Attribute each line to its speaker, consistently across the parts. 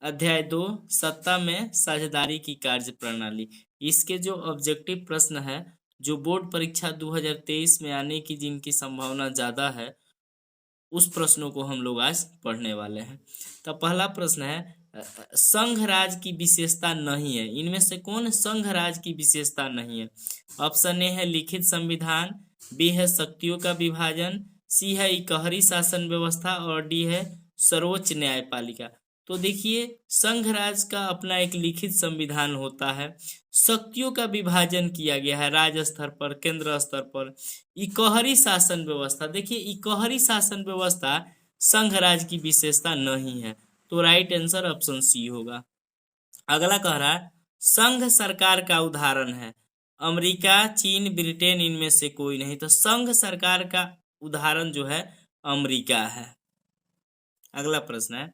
Speaker 1: अध्याय 2 सत्ता में साझेदारी की कार्य प्रणाली। इसके जो ऑब्जेक्टिव प्रश्न है, जो बोर्ड परीक्षा 2023 में आने की जिनकी संभावना ज़्यादा है, उस प्रश्नों को हम लोग आज पढ़ने वाले हैं। तो पहला प्रश्न है, संघ राज की विशेषता नहीं है, इनमें से कौन संघ राज की विशेषता नहीं है? ऑप्शन ए है लिखित संविधान, बी है शक्तियों का विभाजन, सी है इकहरी शासन व्यवस्था और डी है सर्वोच्च न्यायपालिका। तो देखिए, संघ राज का अपना एक लिखित संविधान होता है, शक्तियों का विभाजन किया गया है राज्य स्तर पर, केंद्र स्तर पर। इकहरी शासन व्यवस्था, देखिए इकहरी शासन व्यवस्था संघ राज की विशेषता नहीं है, तो राइट आंसर ऑप्शन सी होगा। अगला कह रहा है, संघ सरकार का उदाहरण है अमेरिका, चीन, ब्रिटेन, इनमें से कोई नहीं। तो संघ सरकार का उदाहरण जो है अमेरिका है। अगला प्रश्न है,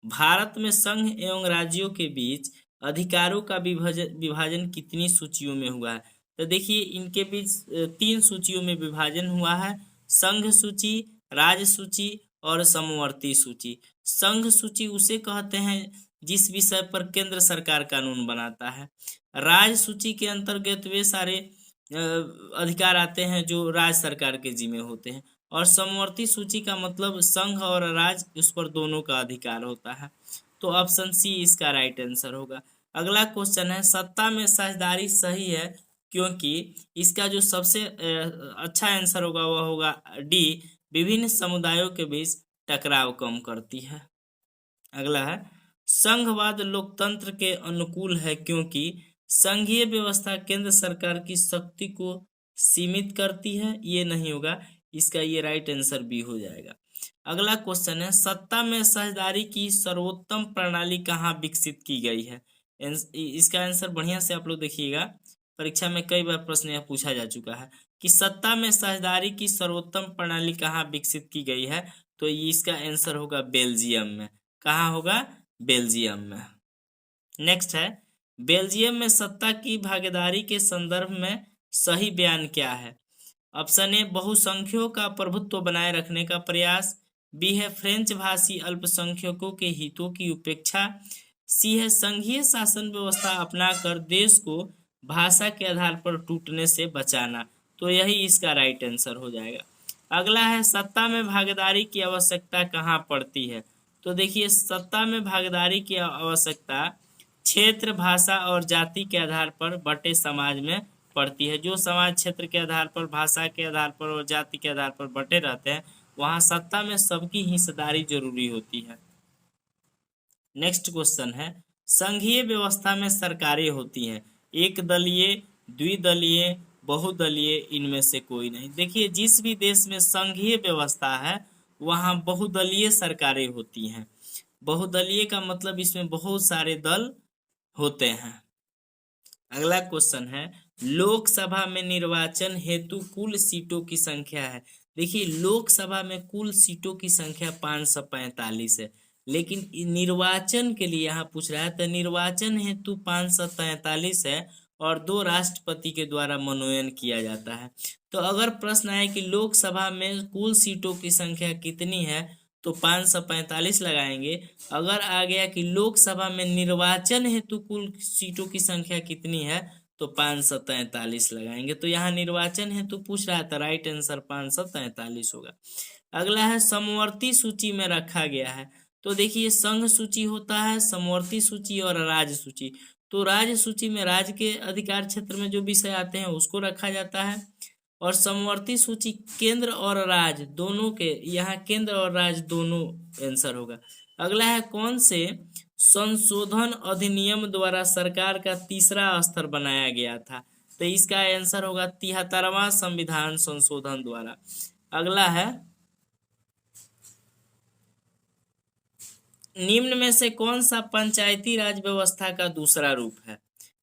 Speaker 1: भारत में संघ एवं राज्यों के बीच अधिकारों का विभाजन कितनी सूचियों में हुआ है? तो देखिए, इनके बीच 3 सूचियों में विभाजन हुआ है, संघ सूची, राज्य सूची और समवर्ती सूची। संघ सूची उसे कहते हैं जिस विषय पर केंद्र सरकार कानून बनाता है। राज्य सूची के अंतर्गत वे सारे अधिकार आते हैं जो राज्य सरकार के जिम्मे होते हैं। और समवर्ती सूची का मतलब संघ और राज्य, उस पर दोनों का अधिकार होता है। तो ऑप्शन सी इसका राइट आंसर होगा। अगला क्वेश्चन है, सत्ता में साझेदारी सही है क्योंकि इसका जो सबसे अच्छा आंसर होगा वह होगा डी, विभिन्न समुदायों के बीच टकराव कम करती है। अगला है, संघवाद लोकतंत्र के अनुकूल है क्योंकि संघीय व्यवस्था केंद्र सरकार की शक्ति को सीमित करती है। ये नहीं होगा, इसका ये राइट आंसर बी हो जाएगा। अगला क्वेश्चन है, सत्ता में साझेदारी की सर्वोत्तम प्रणाली कहाँ विकसित की गई है? इसका आंसर बढ़िया से आप लोग देखिएगा, परीक्षा में कई बार प्रश्न यह पूछा जा चुका है कि सत्ता में साझेदारी की सर्वोत्तम प्रणाली कहाँ विकसित की गई है। तो इसका आंसर होगा बेल्जियम में। कहाँ होगा? बेल्जियम में। नेक्स्ट है, बेल्जियम में सत्ता की भागीदारी के संदर्भ में सही बयान क्या है? ऑप्शन ए, बहुसंख्यों का प्रभुत्व बनाए रखने का प्रयास, बी है फ्रेंच भाषी अल्पसंख्यकों के हितों की उपेक्षा, सी है संघीय शासन व्यवस्था अपनाकर देश को भाषा के आधार पर टूटने से बचाना। तो यही इसका राइट आंसर हो जाएगा। अगला है, सत्ता में भागीदारी की आवश्यकता कहाँ पड़ती है? तो देखिए, सत्ता में भागीदारी की आवश्यकता क्षेत्र, भाषा और जाति के आधार पर बटे समाज में पड़ती है। जो समाज क्षेत्र के आधार पर, भाषा के आधार पर और जाति के आधार पर बटे रहते हैं, वहां सत्ता में सबकी हिस्सेदारी जरूरी होती है। नेक्स्ट क्वेश्चन है, संघीय व्यवस्था में सरकारें होती हैं एक दलीय, द्विदलीय, बहुदलीय, इनमें से कोई नहीं। देखिए, जिस भी देश में संघीय व्यवस्था है वहां बहुदलीय सरकारें होती हैं। बहुदलीय का मतलब इसमें बहुत सारे दल होते हैं। अगला क्वेश्चन है, लोकसभा में निर्वाचन हेतु कुल सीटों की संख्या है। देखिए, लोकसभा में कुल सीटों की संख्या 545 है, लेकिन निर्वाचन के लिए यहाँ पूछ रहा है तो निर्वाचन हेतु 543 है और 2 राष्ट्रपति के द्वारा मनोनयन किया जाता है। तो अगर प्रश्न आए कि लोकसभा में कुल सीटों की संख्या कितनी है तो 545 लगाएंगे। अगर आ गया कि लोकसभा में निर्वाचन हेतु कुल सीटों की संख्या कितनी है तो 543 लगाएंगे। तो यहाँ निर्वाचन हेतु पूछ रहा था, राइट आंसर 543 होगा। अगला है, समवर्ती सूची में रखा गया है। तो देखिए, संघ सूची होता है, समवर्ती सूची और राज्य सूची। तो राज्य सूची में राज्य के अधिकार क्षेत्र में जो विषय आते हैं उसको रखा जाता है, और समवर्ती सूची केंद्र और राज्य दोनों के, यहाँ केंद्र और राज्य दोनों आंसर होगा। अगला है, कौन से संशोधन अधिनियम द्वारा सरकार का तीसरा स्तर बनाया गया था? तो इसका आंसर होगा 73वां संविधान संशोधन द्वारा। अगला है, निम्न में से कौन सा पंचायती राज व्यवस्था का दूसरा रूप है?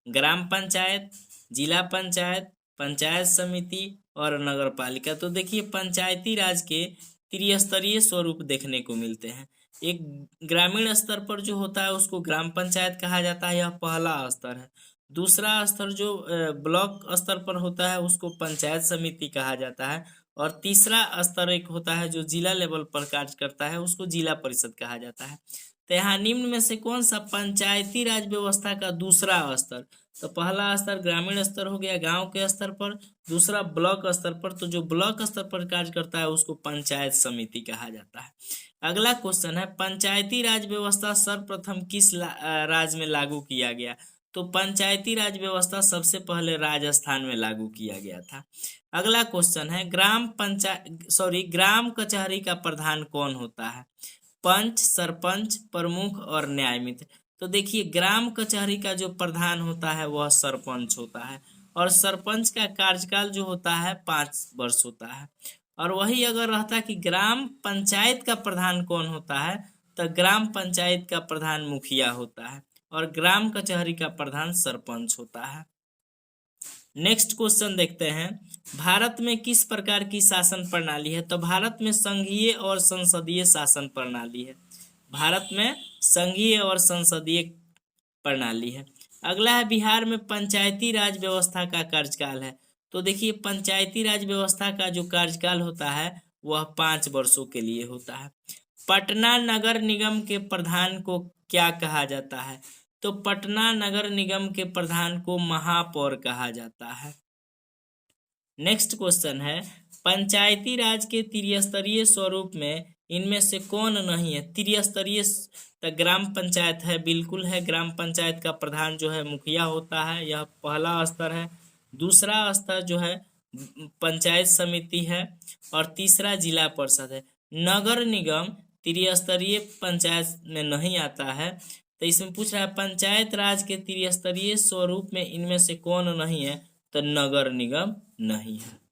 Speaker 1: ग्राम पंचायत, जिला पंचायत, पंचायत समिति और नगर पालिका। तो देखिए, पंचायती राज के त्रिस्तरीय स्वरूप देखने को मिलते हैं। एक ग्रामीण स्तर पर जो होता है उसको ग्राम पंचायत कहा जाता है, यह पहला स्तर है। दूसरा स्तर जो ब्लॉक स्तर पर होता है उसको पंचायत समिति कहा जाता है, और तीसरा स्तर एक होता है जो जिला लेवल पर कार्य करता है, उसको जिला परिषद कहा जाता है। तो यहाँ निम्न में से कौन सा पंचायती राज व्यवस्था का दूसरा स्तर, तो पहला स्तर ग्रामीण स्तर हो गया गांव के स्तर पर, दूसरा ब्लॉक स्तर पर। तो जो ब्लॉक स्तर पर कार्य करता है उसको पंचायत समिति कहा जाता है। अगला क्वेश्चन है पंचायती राज व्यवस्था सर्वप्रथम किस राज्य में लागू किया गया, तो पंचायती राज व्यवस्था सबसे पहले राजस्थान में लागू किया गया था। अगला क्वेश्चन है ग्राम कचहरी का प्रधान कौन होता है, पंच, सरपंच, प्रमुख और न्याय मित्र। तो देखिए ग्राम कचहरी का जो प्रधान होता है वह सरपंच होता है, और सरपंच का कार्यकाल जो होता है 5 वर्ष होता है। और वही अगर रहता कि ग्राम पंचायत का प्रधान कौन होता है, तो ग्राम पंचायत का प्रधान मुखिया होता है, और ग्राम कचहरी का प्रधान सरपंच होता है। नेक्स्ट क्वेश्चन देखते हैं, भारत में किस प्रकार की शासन प्रणाली है, तो भारत में संघीय और संसदीय शासन प्रणाली है। भारत में संघीय और संसदीय प्रणाली है। अगला है बिहार में पंचायती राज व्यवस्था का कार्यकाल है, तो देखिए पंचायती राज व्यवस्था का जो कार्यकाल होता है वह 5 वर्षों के लिए होता है। पटना नगर निगम के प्रधान को क्या कहा जाता है, तो पटना नगर निगम के प्रधान को महापौर कहा जाता है। नेक्स्ट क्वेश्चन है पंचायती राज के त्रिस्तरीय स्वरूप में इनमें से कौन नहीं है, त्रिस्तरीय तो ग्राम पंचायत है, बिल्कुल है। ग्राम पंचायत का प्रधान जो है मुखिया होता है, यह पहला स्तर है। दूसरा स्तर जो है पंचायत समिति है, और तीसरा जिला परिषद है। नगर निगम त्रिस्तरीय पंचायत में नहीं आता है, तो इसमें पूछ रहा है पंचायत राज के त्रिस्तरीय स्वरूप में इनमें से कौन नहीं है, तो नगर निगम नहीं है।